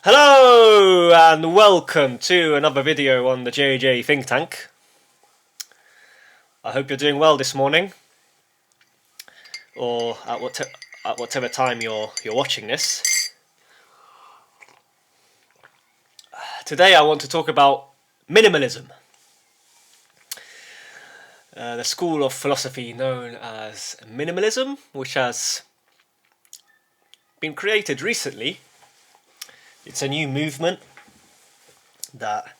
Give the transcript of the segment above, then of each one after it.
Hello and welcome to another video on the JJ Think Tank. I hope you're doing well this morning, or at whatever time you're watching this. Today I want to talk about minimalism, the school of philosophy known as minimalism, which has been created recently. It's a new movement that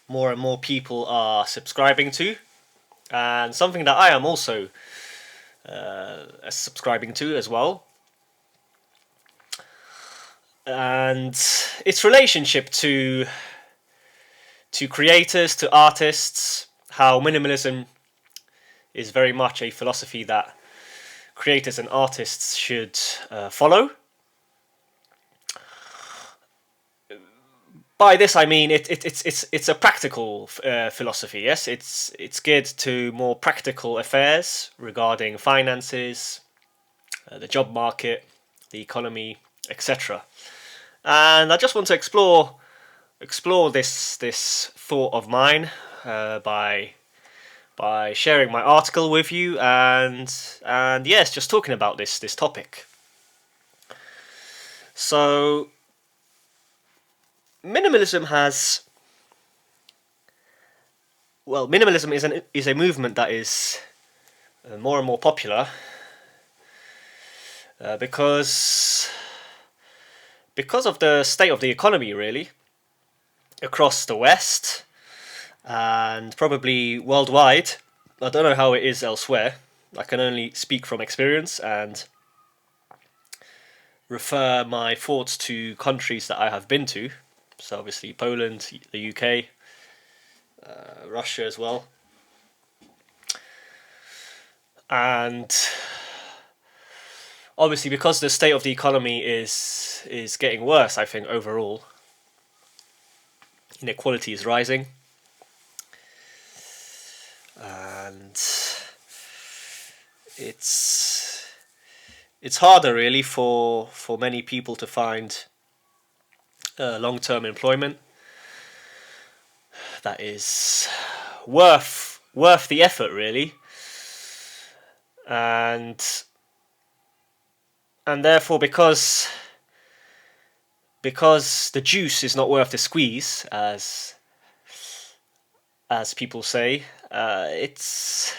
more and more people are subscribing to, and something that I am also subscribing to as well. And its relationship to creators, to artists, how minimalism is very much a philosophy that creators and artists should follow. By this I mean it's a practical philosophy. Yes, it's geared to more practical affairs regarding finances, the job market, the economy, etc. And I just want to explore this thought of mine by sharing my article with you and yes, just talking about this topic. So minimalism is a movement that is more and more popular because of the state of the economy, really, across the West and probably worldwide. I don't know how it is elsewhere. I can only speak from experience and refer my thoughts to countries that I have been to. So obviously Poland, the UK, Russia as well. And obviously because the state of the economy is getting worse, I think overall, inequality is rising. And it's harder really for many people to find long-term employment that is worth the effort, really, and therefore because the juice is not worth the squeeze, as people say, it's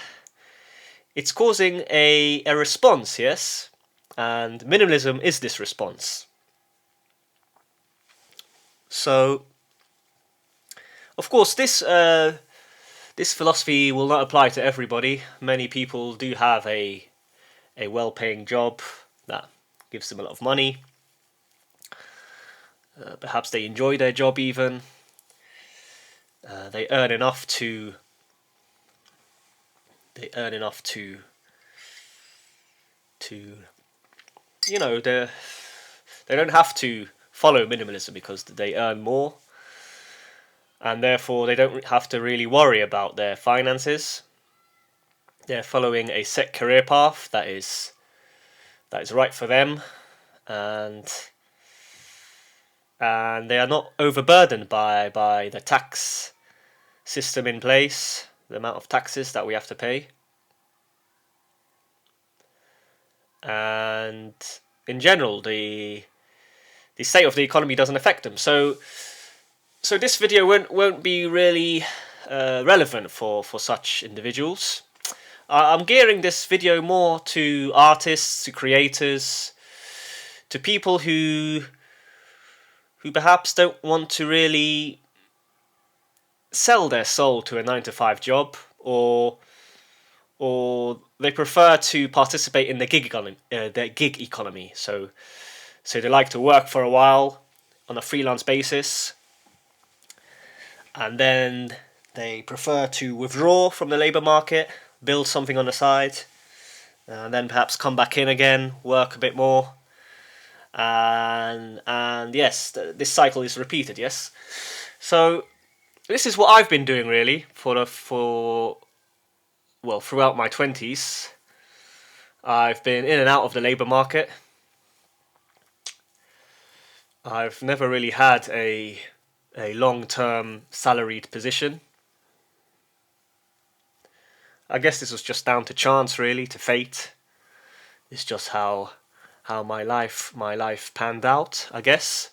causing a response, yes, and minimalism is this response. So, of course, this philosophy will not apply to everybody. Many people do have a well-paying job that gives them a lot of money. Perhaps they enjoy their job even. They earn enough to they don't have to follow minimalism because they earn more, and therefore they don't have to really worry about their finances. They're following a set career path that is right for them, and they are not overburdened by the tax system in place, the amount of taxes that we have to pay. And in general, the state of the economy doesn't affect them. So this video won't be really relevant for such individuals. I'm gearing this video more to artists, to creators, to people who perhaps don't want to really sell their soul to a 9-to-5 job, or they prefer to participate in the gig economy. So they like to work for a while on a freelance basis, and then they prefer to withdraw from the labour market, build something on the side, and then perhaps come back in again, work a bit more, and yes, this cycle is repeated. Yes, so this is what I've been doing really throughout my 20s. I've been in and out of the labour market. I've never really had a long-term salaried position. I guess this was just down to chance, really, to fate. It's just how my life panned out, I guess.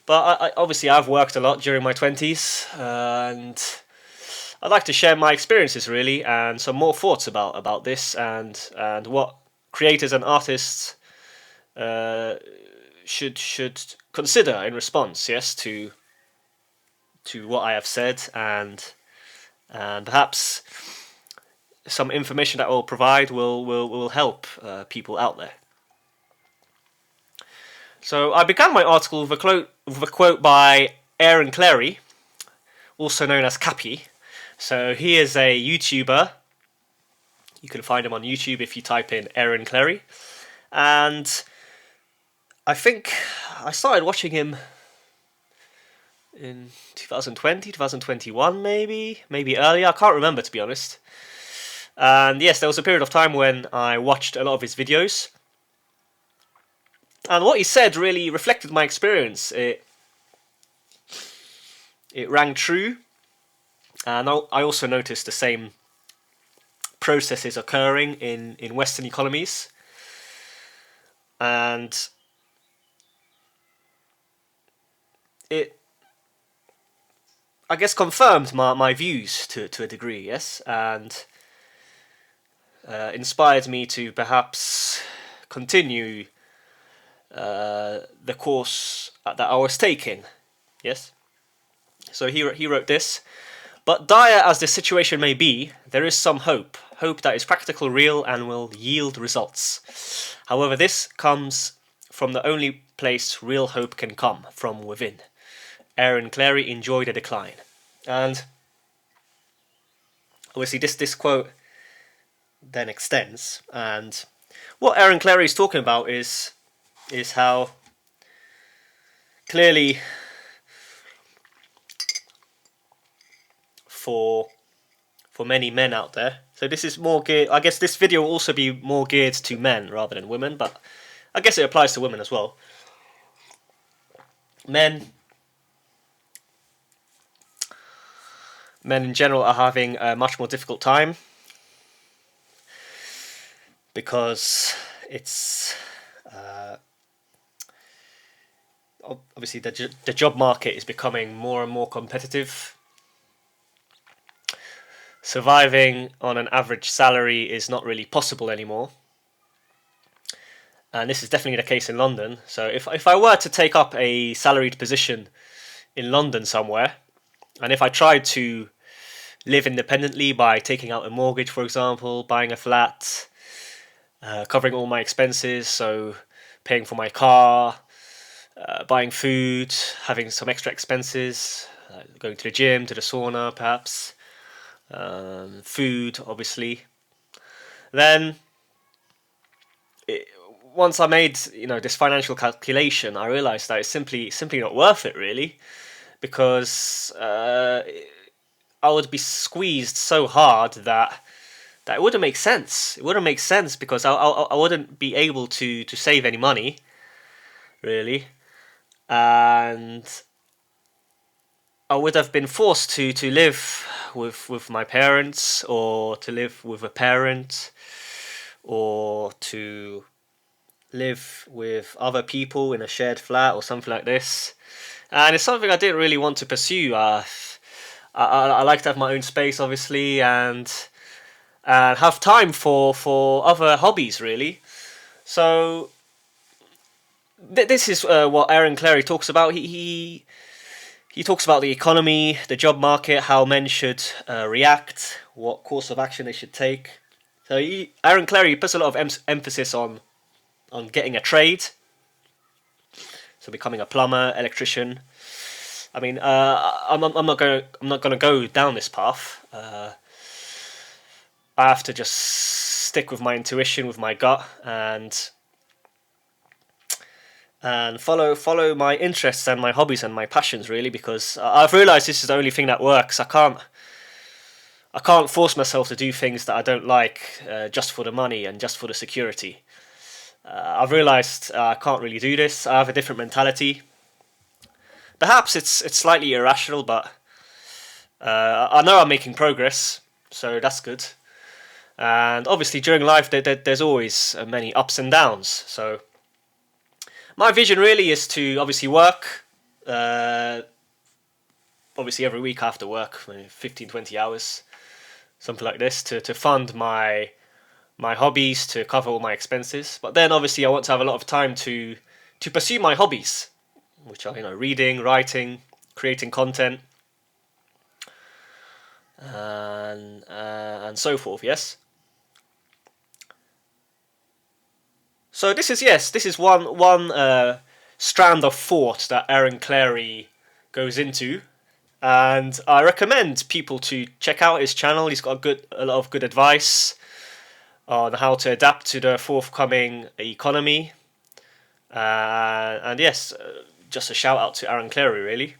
But obviously I've worked a lot during my 20s, and I'd like to share my experiences really, and some more thoughts about this, and what creators and artists should consider in response, yes, to what I have said, and perhaps some information that I will provide will help people out there. So I began my article with a quote by Aaron Clary, also known as Cappy. So he is a YouTuber. You can find him on YouTube if you type in Aaron Clary. And I think I started watching him in 2020, 2021 maybe earlier. I can't remember, to be honest. And yes, there was a period of time when I watched a lot of his videos. And what he said really reflected my experience. It rang true. And I also noticed the same processes occurring in Western economies. And it, I guess, confirmed my views to a degree, yes, and inspired me to perhaps continue the course that I was taking, yes. So he wrote this: but dire as the situation may be, there is some hope that is practical, real, and will yield results. However, this comes from the only place real hope can come, from within. Aaron Clary enjoyed a decline. And obviously this quote then extends, and what Aaron Clary is talking about is how clearly for many men out there, so this is more geared, I guess this video will also be more geared to men rather than women, but I guess it applies to women as well. Men in general are having a much more difficult time because it's obviously the job market is becoming more and more competitive. Surviving on an average salary is not really possible anymore. And this is definitely the case in London. So if I were to take up a salaried position in London somewhere, and if I tried to live independently by taking out a mortgage, for example, buying a flat, covering all my expenses, so paying for my car, buying food, having some extra expenses, going to the gym, to the sauna perhaps, food obviously, then once I made this financial calculation, I realised that it's simply not worth it really, because I would be squeezed so hard that it wouldn't make sense. It wouldn't make sense because I wouldn't be able to save any money really, and I would have been forced to live with my parents, or to live with a parent, or to live with other people in a shared flat or something like this. And it's something I didn't really want to pursue. I like to have my own space, obviously, and have time for other hobbies, really. So this is what Aaron Clary talks about. He talks about the economy, the job market, how men should react, what course of action they should take. So Aaron Clary puts a lot of emphasis on getting a trade, so becoming a plumber, electrician. I mean, I'm not going to go down this path. I have to just stick with my intuition, with my gut, and follow my interests and my hobbies and my passions really, because I've realised this is the only thing that works. I can't force myself to do things that I don't like just for the money and just for the security. I've realised I can't really do this. I have a different mentality. Perhaps it's slightly irrational, but I know I'm making progress, so that's good. And obviously during life there's always many ups and downs. So my vision really is to obviously work. Obviously every week I have to work 15-20 hours, something like this, to fund my hobbies, to cover all my expenses. But then obviously I want to have a lot of time to pursue my hobbies, which are reading, writing, creating content, and so forth. Yes. So this is one strand of thought that Aaron Clary goes into, and I recommend people to check out his channel. He's got a lot of good advice on how to adapt to the forthcoming economy. And yes, just a shout out to Aaron Clary, really.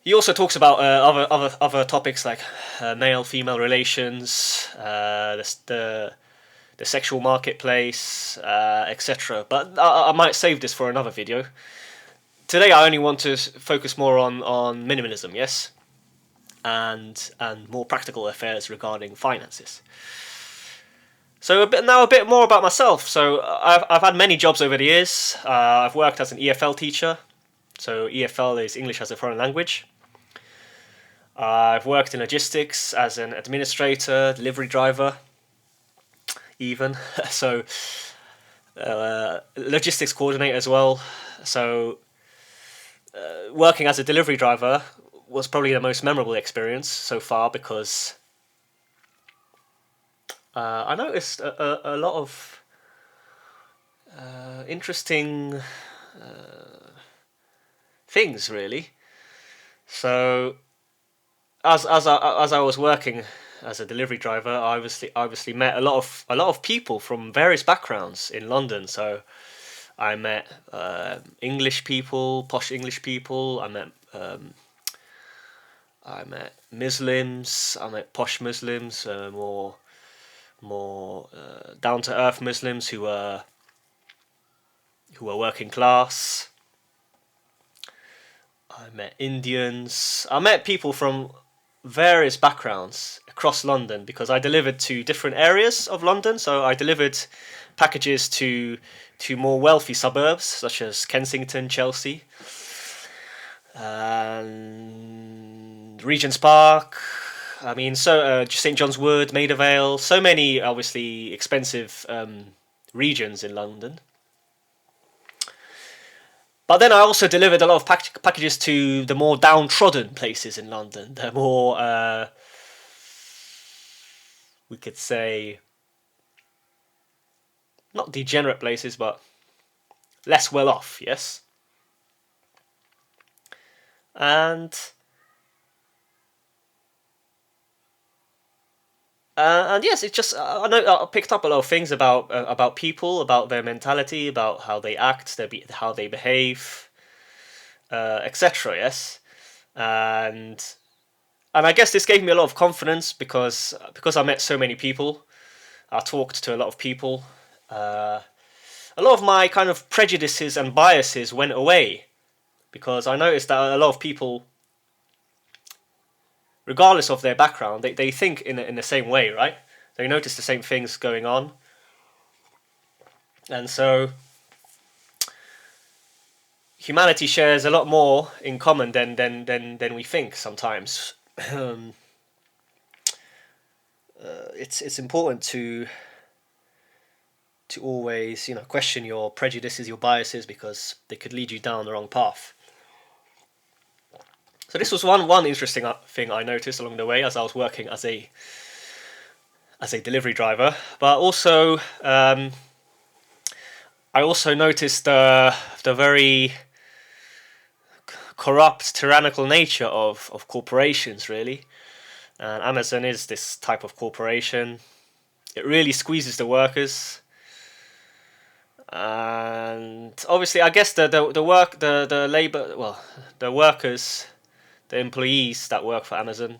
He also talks about other topics like male-female relations, the sexual marketplace, etc. But I might save this for another video. Today I only want to focus more on minimalism, yes, and more practical affairs regarding finances. So a bit more about myself. So I've had many jobs over the years. I've worked as an EFL teacher. So EFL is English as a foreign language. I've worked in logistics as an administrator, delivery driver, even. So logistics coordinator as well. So working as a delivery driver was probably the most memorable experience so far, because I noticed a lot of interesting things, really. So as I was working as a delivery driver, I obviously met a lot of people from various backgrounds in London. So I met English people, posh English people. I met Muslims. I met posh Muslims, more down to earth Muslims who were working class. I met Indians. I met people from various backgrounds across London, because I delivered to different areas of London. So I delivered packages to more wealthy suburbs such as Kensington, Chelsea, and Regent's Park. I mean, so St John's Wood, Maida Vale, so many obviously expensive regions in London. But then I also delivered a lot of packages to the more downtrodden places in London, the more, we could say, not degenerate places, but less well off, yes? And yes, it's just I know I picked up a lot of things about people, about their mentality, about how they act, how they behave, etc. Yes, and I guess this gave me a lot of confidence, because I met so many people. I talked to a lot of people. A lot of my kind of prejudices and biases went away, because I noticed that a lot of people, regardless of their background, they think in the same way, right? They notice the same things going on. And so humanity shares a lot more in common than we think sometimes. It's important to always question your prejudices, your biases, because they could lead you down the wrong path. So this was one interesting thing I noticed along the way as I was working as a delivery driver. But also I also noticed the very corrupt, tyrannical nature of corporations, really. And Amazon is this type of corporation. It really squeezes the workers. And obviously, I guess the workers, the employees that work for Amazon,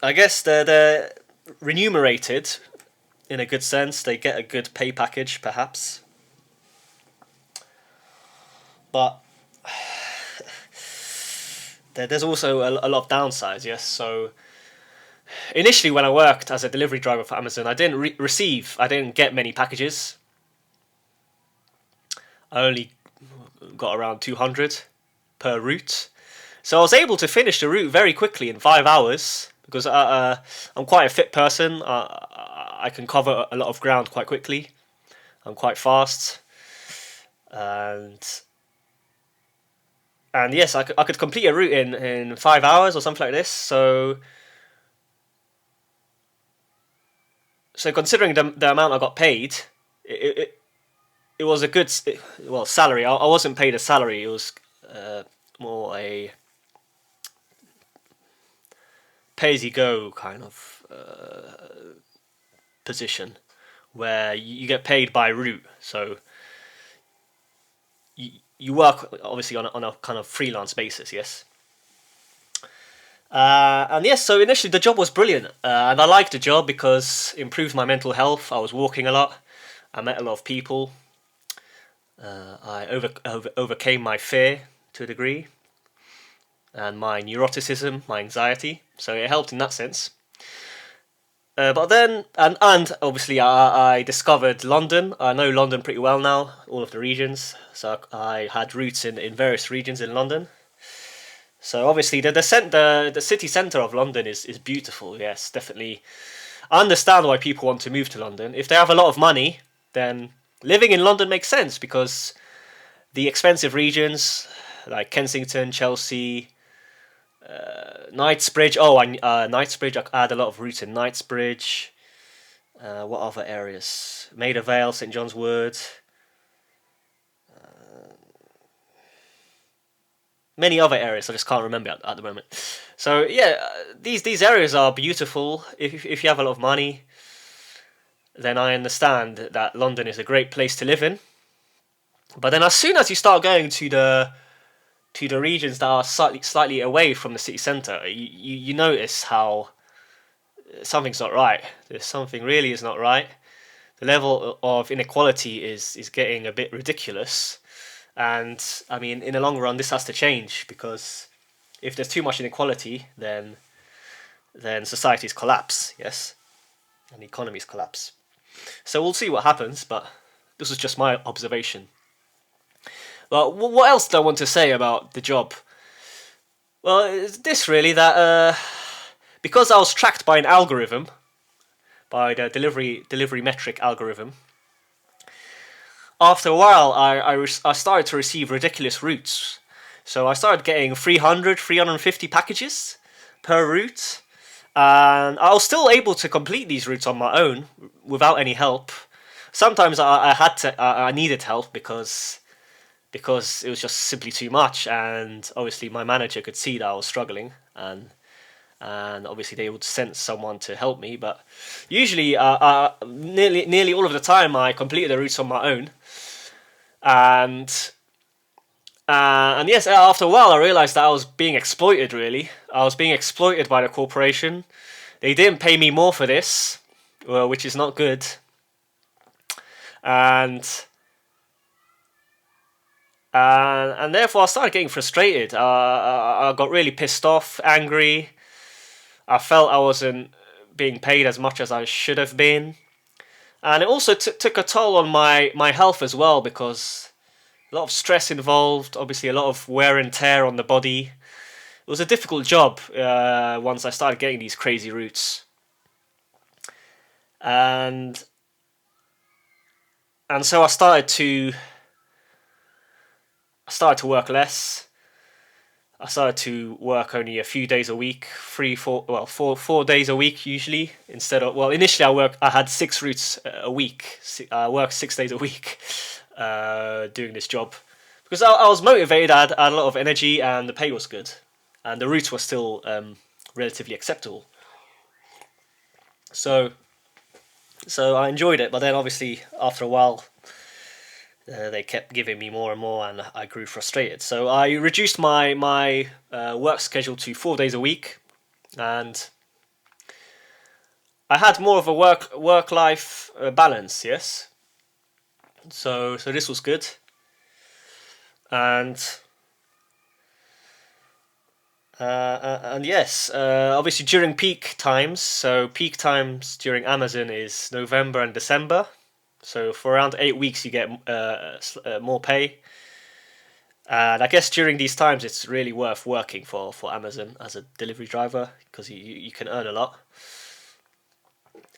I guess they're remunerated in a good sense. They get a good pay package, perhaps. but there's also a lot of downsides. Yes, so initially when I worked as a delivery driver for Amazon, I didn't I didn't get many packages. I only got around 200 per route. So I was able to finish the route very quickly in 5 hours because I'm quite a fit person. I can cover a lot of ground quite quickly. I'm quite fast, and yes, I could complete a route in 5 hours or something like this. So considering the amount I got paid, it was a good salary. I wasn't paid a salary. It was more a pay-as-you-go kind of position where you get paid by route. So you work obviously on a kind of freelance basis, yes. And yes, so initially the job was brilliant, and I liked the job because it improved my mental health. I was walking a lot. I met a lot of people. I overcame my fear to a degree, and my neuroticism, my anxiety. So it helped in that sense. But then, and obviously, I discovered London. I know London pretty well now, all of the regions. So I had roots in various regions in London. So obviously, the city centre of London is beautiful. Yes, definitely. I understand why people want to move to London. If they have a lot of money, then living in London makes sense because the expensive regions like Kensington, Chelsea, Knightsbridge. Knightsbridge. I had a lot of roots in Knightsbridge. What other areas? Maida Vale, St John's Wood. Many other areas I just can't remember at the moment. So yeah, these areas are beautiful. If you have a lot of money, then I understand that London is a great place to live in. But then as soon as you start going to the regions that are slightly away from the city centre, you notice how something's not right. There's something really is not right. The level of inequality is getting a bit ridiculous, and I mean, in the long run, this has to change because if there's too much inequality, then societies collapse. Yes, and economies collapse. So we'll see what happens, but this is just my observation. Well, what else do I want to say about the job? Well, it's this really that because I was tracked by an algorithm, by the delivery metric algorithm. After a while, I started to receive ridiculous routes. So I started getting 300, 350 packages per route, and I was still able to complete these routes on my own without any help. Sometimes I needed help because it was just simply too much, and obviously my manager could see that I was struggling, and obviously they would send someone to help me. But usually, nearly all of the time, I completed the routes on my own, and yes, after a while, I realized that I was being exploited. Really, I was being exploited by the corporation. They didn't pay me more for this, well, which is not good, and therefore I started getting frustrated. I got really pissed off, angry. I felt I wasn't being paid as much as I should have been, and it also took a toll on my health as well because a lot of stress involved. Obviously, a lot of wear and tear on the body. It was a difficult job once I started getting these crazy routes, and so I started to work less. I started to work only a few days a week, 4 days a week usually. Instead of, initially I had 6 routes a week. I worked 6 days a week doing this job because I was motivated. I had a lot of energy, and the pay was good, and the routes were still relatively acceptable. So I enjoyed it, but then obviously after a while, they kept giving me more and more, and I grew frustrated. So I reduced my work schedule to 4 days a week, and I had more of a work life balance. Yes. So this was good. And yes, obviously during peak times. So peak times during Amazon is November and December. So for around 8 weeks, you get more pay. And I guess during these times, it's really worth working for Amazon as a delivery driver because you can earn a lot.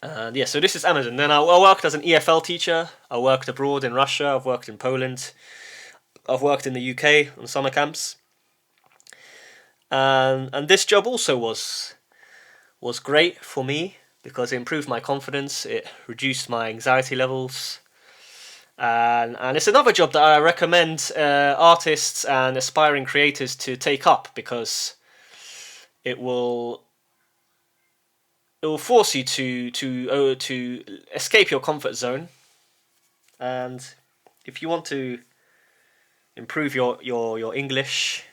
And yeah, so this is Amazon. Then I worked as an EFL teacher. I worked abroad in Russia. I've worked in Poland. I've worked in the UK on summer camps. And this job also was great for me because it improved my confidence. It reduced my anxiety levels. And it's another job that I recommend artists and aspiring creators to take up because it will force you to escape your comfort zone. And if you want to improve your English,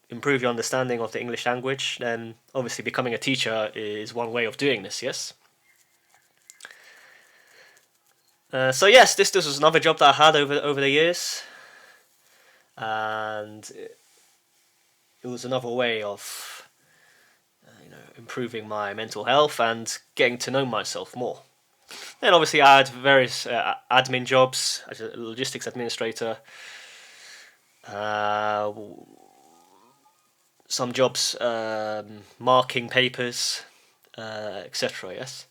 improve your understanding of the English language, then obviously becoming a teacher is one way of doing this, yes? So yes, this was another job that I had over the years, and it was another way of improving my mental health and getting to know myself more. Then obviously I had various admin jobs as a logistics administrator, some jobs marking papers, etc. Yes.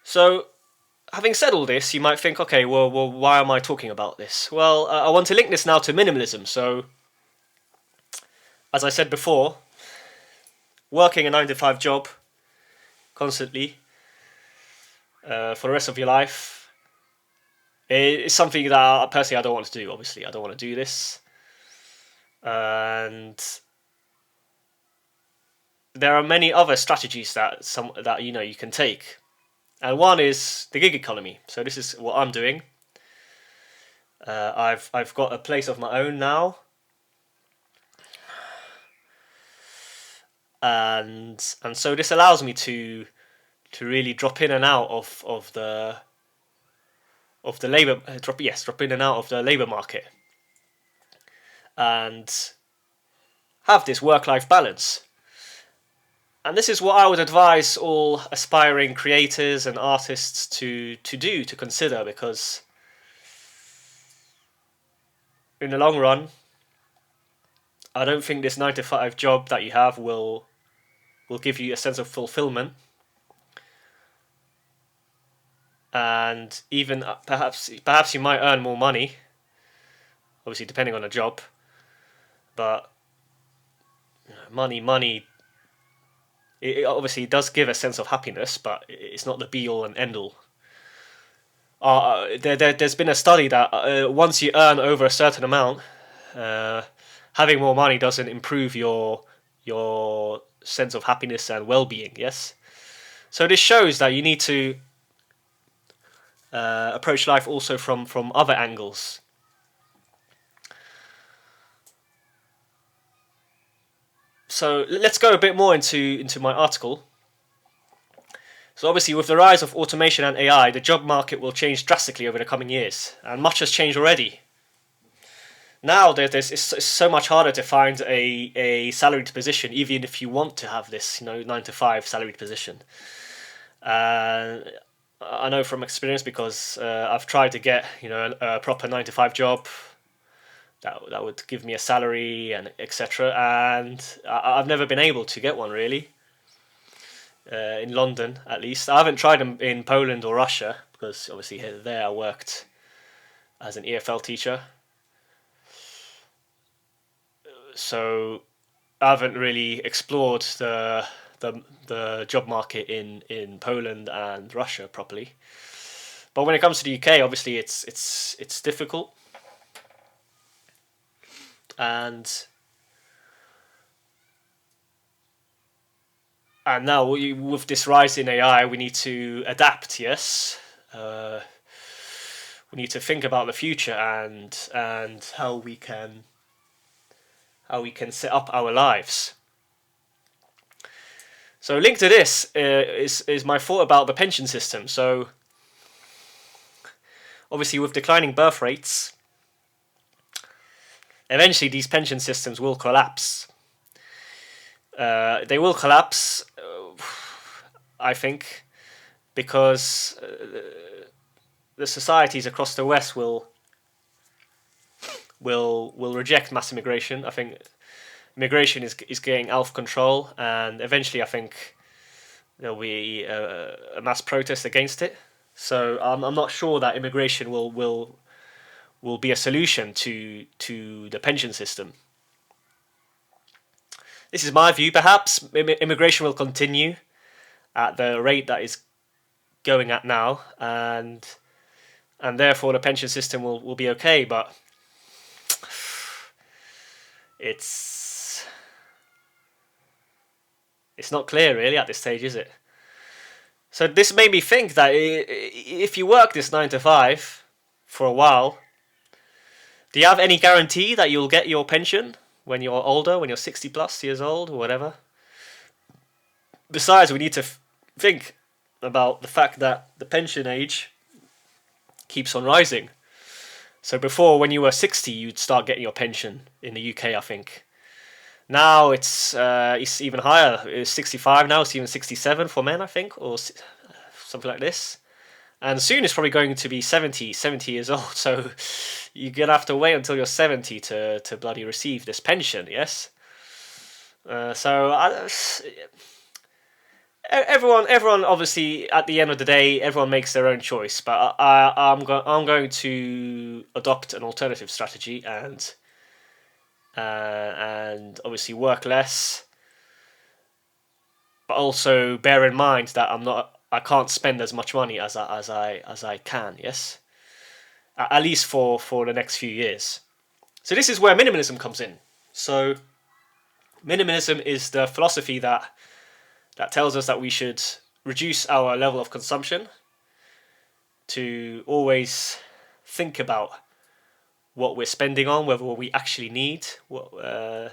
So, having said all this, you might think, okay, well, why am I talking about this? Well, I want to link this now to minimalism. So, as I said before, working a 9-to-5 job constantly for the rest of your life is something that personally I don't want to do. Obviously, I don't want to do this, and there are many other strategies that you can take. And one is the gig economy. So this is what I'm doing. I've got a place of my own now, and so this allows me to really drop in and out of the labor drop in and out of the labor market, and have this work-life balance. And this is what I would advise all aspiring creators and artists to consider, because in the long run, I don't think this 9-to-5 job that you have will give you a sense of fulfillment, and even perhaps you might earn more money, obviously depending on the job, but money. It obviously does give a sense of happiness, but it's not the be-all and end-all. There's been a study that once you earn over a certain amount, having more money doesn't improve your sense of happiness and well-being. Yes, so this shows that you need to approach life also from other angles. So let's go a bit more into my article. So obviously, with the rise of automation and AI, the job market will change drastically over the coming years, and much has changed already. Now it's so much harder to find a salaried position, even if you want to have this 9-to-5 salaried position. I know from experience, because I've tried to get a proper 9-to-5 job that would give me a salary and etc. And I've never been able to get one, really. In London, at least. I haven't tried them in Poland or Russia, because obviously there I worked as an EFL teacher. So I haven't really explored the job market in Poland and Russia properly. But when it comes to the UK, obviously it's difficult. And now with this rise in AI, we need to adapt. Yes, we need to think about the future and how we can set up our lives. So linked to this is my thought about the pension system. So obviously with declining birth rates, eventually these pension systems will collapse. They will collapse, I think, because the societies across the West will reject mass immigration. I think immigration is getting out of control, and eventually I think there'll be a mass protest against it. So I'm not sure that immigration will be a solution to the pension system. This is my view. Perhaps immigration will continue at the rate that is going at now, and therefore the pension system will be okay. But it's not clear really at this stage, is it? So this made me think that if you work this 9 to 5 for a while, do you have any guarantee that you'll get your pension when you're older, when you're 60 plus years old or whatever? Besides, we need to think about the fact that the pension age keeps on rising. So before, when you were 60, you'd start getting your pension in the UK, I think. Now it's even higher. It's 65 now. It's even 67 for men, I think, or something like this. And soon it's probably going to be 70 years old. So you're going to have to wait until you're 70 to bloody receive this pension, yes? Everyone obviously, at the end of the day, everyone makes their own choice. But I'm going to adopt an alternative strategy and obviously work less, but also bear in mind that I can't spend as much money as I can. Yes, at least for the next few years. So this is where minimalism comes in. So minimalism is the philosophy that tells us that we should reduce our level of consumption, to always think about what we're spending on, whether we actually need the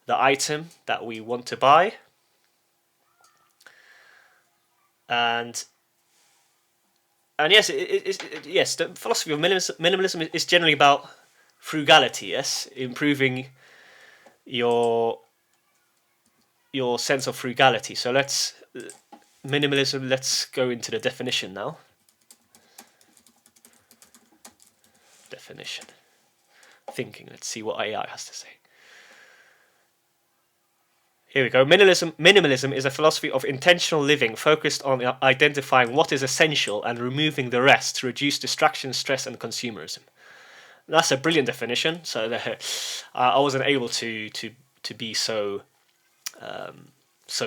item that we want to buy, and yes, yes, the philosophy of minimalism is generally about frugality. Yes, improving your sense of frugality. So let's go into the definition now. Definition. Thinking. Let's see what AI has to say. Here we go. Minimalism is a philosophy of intentional living focused on identifying what is essential and removing the rest to reduce distraction, stress, and consumerism. That's a brilliant definition. So I wasn't able to be so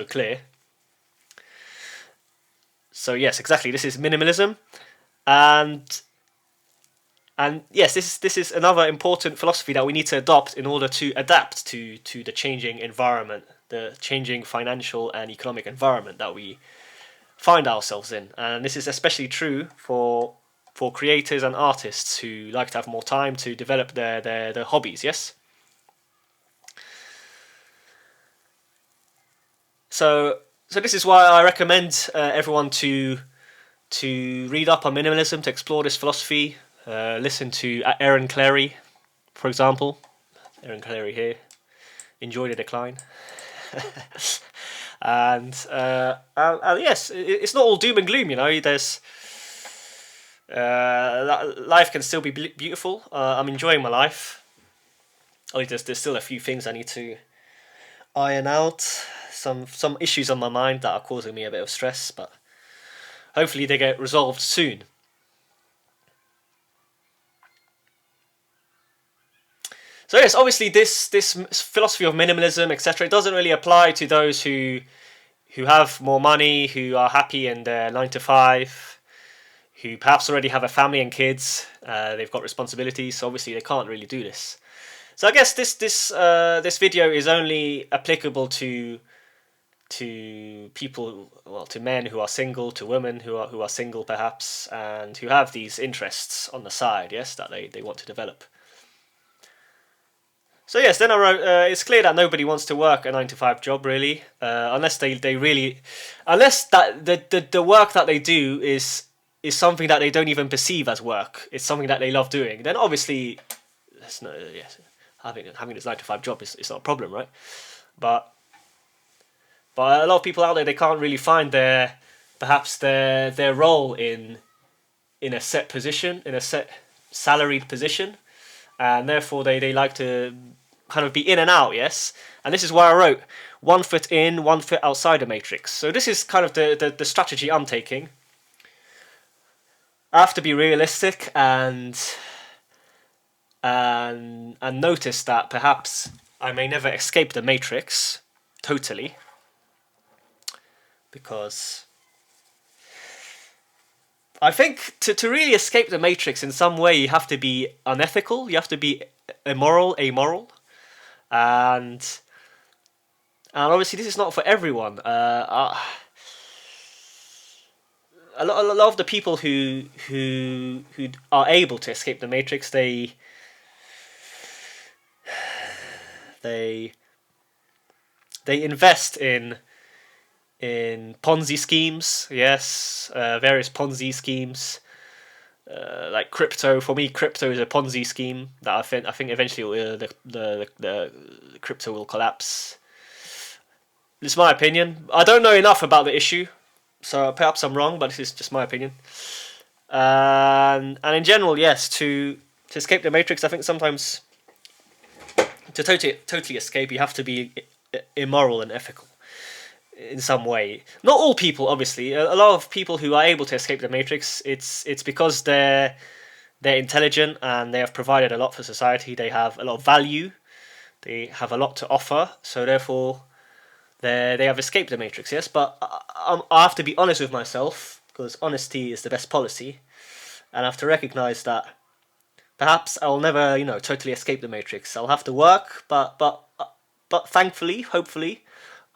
clear. So yes, exactly. This is minimalism, and yes, this is another important philosophy that we need to adopt in order to adapt to the changing environment, the changing financial and economic environment that we find ourselves in. And this is especially true for creators and artists who like to have more time to develop their hobbies, yes? So this is why I recommend everyone to read up on minimalism, to explore this philosophy. Listen to Aaron Clary, for example. Aaron Clary here. Enjoy the decline. and yes, it's not all doom and gloom, you know. There's life can still be beautiful. I'm enjoying my life. There's still a few things I need to iron out. Some issues on my mind that are causing me a bit of stress, but hopefully they get resolved soon. So yes, obviously this philosophy of minimalism, etc., it doesn't really apply to those who have more money, who are happy in their 9 to 5, who perhaps already have a family and kids. They've got responsibilities, so obviously they can't really do this. So I guess this video is only applicable to people, well, to men who are single, to women who are single perhaps, and who have these interests on the side, yes, that they want to develop. So yes, then I wrote, it's clear that nobody wants to work a 9 to 5 job really, unless they really, unless that the work that they do is is something that they don't even perceive as work. It's something that they love doing. Then obviously, it's no, yes, having this 9 to 5 job is not a problem, right? But a lot of people out there, they can't really find perhaps their role in a set position, in a set salaried position, and therefore they like to kind of be in and out, yes? And this is why I wrote 1 foot in, 1 foot outside the matrix. So this is kind of the strategy I'm taking. I have to be realistic and notice that perhaps I may never escape the matrix totally, because I think to really escape the matrix in some way, you have to be unethical, you have to be amoral, and obviously this is not for everyone. A lot of the people who are able to escape the matrix, they invest in Ponzi schemes, yes, various Ponzi schemes, like crypto. For me, crypto is a Ponzi scheme that I think eventually the crypto will collapse. It's my opinion. I don't know enough about the issue, so perhaps I'm wrong, but this is just my opinion. And in general, yes, to escape the matrix, I think sometimes to totally escape, you have to be immoral and ethical in some way. Not all people, obviously. A lot of people who are able to escape the matrix, it's because they're intelligent and they have provided a lot for society. They have a lot of value. They have a lot to offer. So therefore, they have escaped the matrix. Yes, but I have to be honest with myself, because honesty is the best policy, and I have to recognize that perhaps I'll never, totally escape the matrix. I'll have to work, but thankfully, hopefully,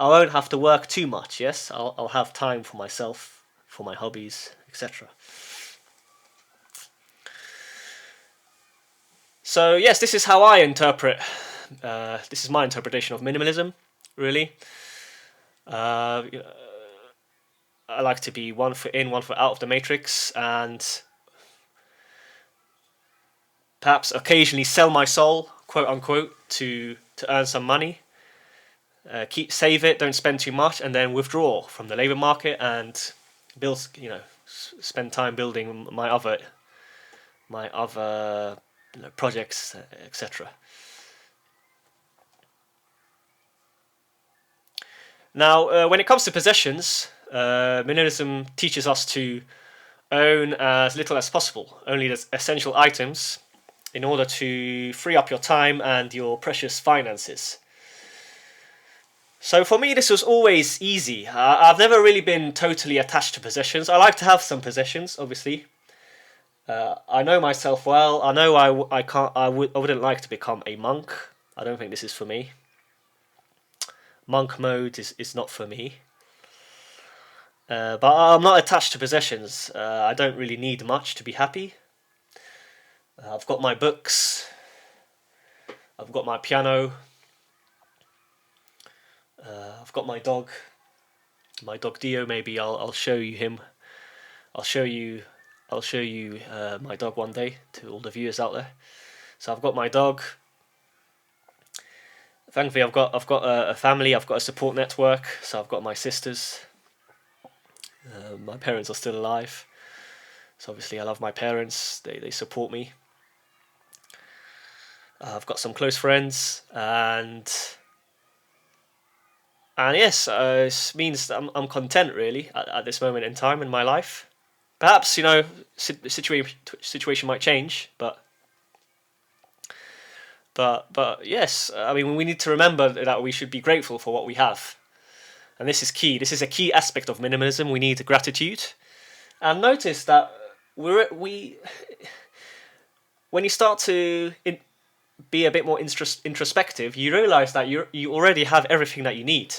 I won't have to work too much, yes? I'll have time for myself, for my hobbies, etc. So, yes, this is how I interpret, this is my interpretation of minimalism, really. I like to be 1 foot in, 1 foot out of the matrix, and perhaps occasionally sell my soul, quote unquote, to earn some money. Save it, don't spend too much, and then withdraw from the labour market and build, spend time building my other projects, etc. Now, when it comes to possessions, minimalism teaches us to own as little as possible, only the essential items, in order to free up your time and your precious finances. So for me, this was always easy. I've never really been totally attached to possessions. I like to have some possessions, obviously. I know myself well. I know I wouldn't like to become a monk. I don't think this is for me. Monk mode is not for me. But I'm not attached to possessions. I don't really need much to be happy. I've got my books. I've got my piano. I've got my dog Dio. Maybe I'll show you him. I'll show you my dog one day to all the viewers out there. So I've got my dog. Thankfully, I've got a family. I've got a support network. So I've got my sisters. My parents are still alive. So obviously, I love my parents. They support me. I've got some close friends, and yes, it means that I'm content really at this moment in time in my life. Perhaps the situation might change, but yes, I mean we need to remember that we should be grateful for what we have, and this is key. This is a key aspect of minimalism. We need gratitude, and notice that when you start to be a bit more introspective, you realize that you already have everything that you need.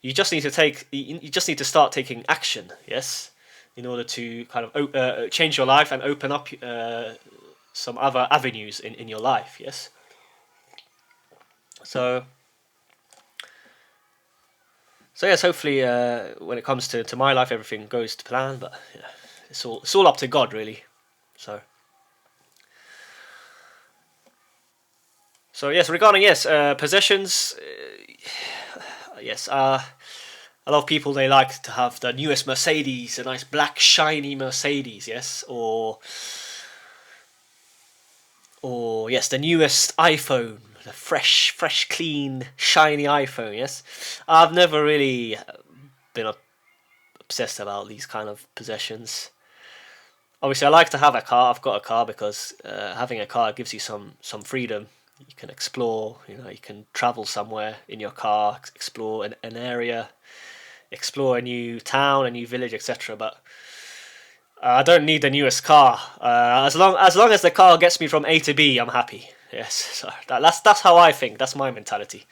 You just need to start taking action, yes, in order to kind of change your life and open up some other avenues in your life, yes. So yes, hopefully when it comes to my life, everything goes to plan. But it's all up to God, really. So yes, regarding possessions, yes, a lot of people, they like to have the newest Mercedes, a nice black shiny Mercedes, yes, or yes, the newest iPhone, the fresh, clean, shiny iPhone. Yes, I've never really been obsessed about these kind of possessions. Obviously, I like to have a car. I've got a car because having a car gives you some freedom. You can explore. You can travel somewhere in your car, explore an area, explore a new town, a new village, etc. But I don't need the newest car. As long as the car gets me from A to B, I'm happy. Yes, so that's how I think. That's my mentality.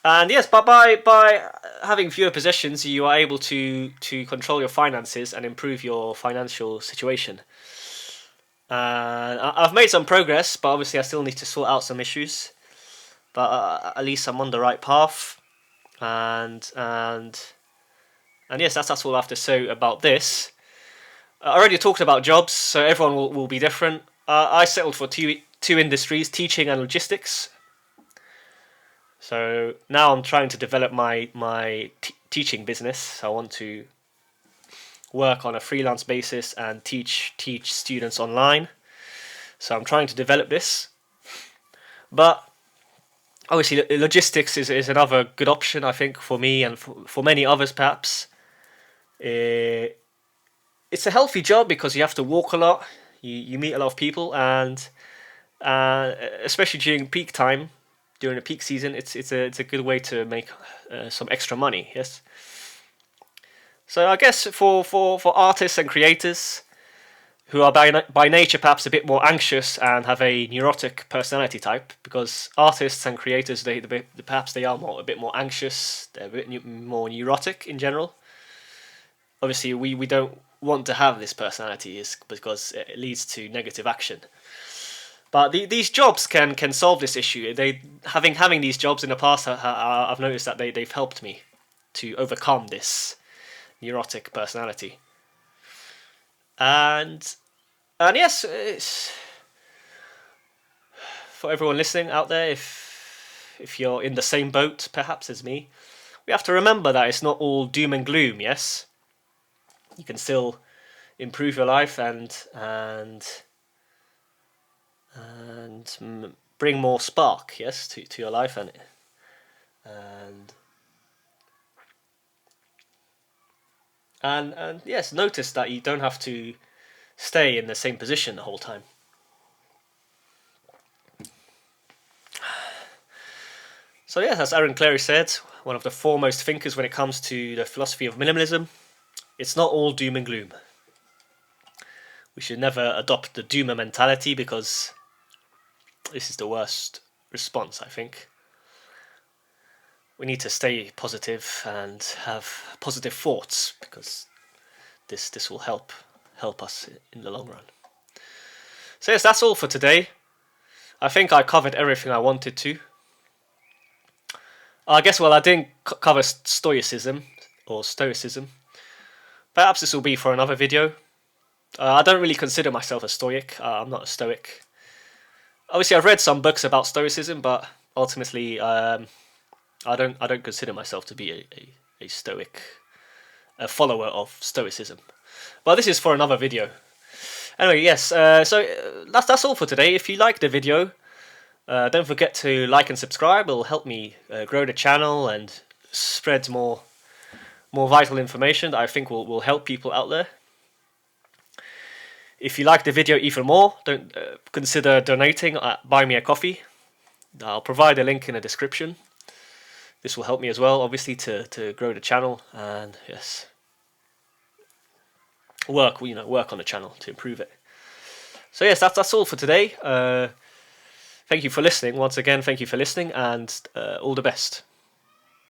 And yes, but by having fewer possessions, you are able to control your finances and improve your financial situation. And I've made some progress, but obviously I still need to sort out some issues. But at least I'm on the right path. And yes, that's all I have to say about this. I already talked about jobs, so everyone will be different. I settled for two industries, teaching and logistics. So now I'm trying to develop my teaching business. I want to work on a freelance basis and teach students online. So I'm trying to develop this. But obviously logistics is another good option, I think, for me and for many others perhaps. It's a healthy job because you have to walk a lot, you meet a lot of people, and especially during peak time, during the peak season, it's a good way to make some extra money. Yes. So I guess for artists and creators who are by nature perhaps a bit more anxious and have a neurotic personality type, because artists and creators they perhaps they are a bit more anxious, they're a bit more neurotic in general. Obviously, we don't want to have this personality is because it leads to negative action. But these jobs can solve this issue. Having these jobs in the past, I've noticed that they've helped me to overcome this neurotic personality. And yes, it's, for everyone listening out there, if you're in the same boat perhaps as me, we have to remember that it's not all doom and gloom. Yes, you can still improve your life and bring more spark, yes, to your life and yes, notice that you don't have to stay in the same position the whole time. So yes, as Aaron Clary said, one of the foremost thinkers when it comes to the philosophy of minimalism, it's not all doom and gloom. We should never adopt the doomer mentality because this is the worst response, I think. We need to stay positive and have positive thoughts because this will help us in the long run. So yes, that's all for today. I think I covered everything I wanted to. I guess, I didn't cover stoicism. Perhaps this will be for another video. I don't really consider myself a stoic. I'm not a stoic. Obviously, I've read some books about stoicism, but ultimately, I don't consider myself to be a stoic, a follower of stoicism. But this is for another video. Anyway, yes. So that's all for today. If you liked the video, don't forget to like and subscribe. It'll help me grow the channel and spread more vital information that I think will help people out there. If you like the video even more, don't consider donating at Buy Me a Coffee. I'll provide a link in the description. This will help me as well, obviously, to grow the channel and yes, work on the channel to improve it. So yes, that's all for today. Thank you for listening. Once again, thank you for listening, and all the best.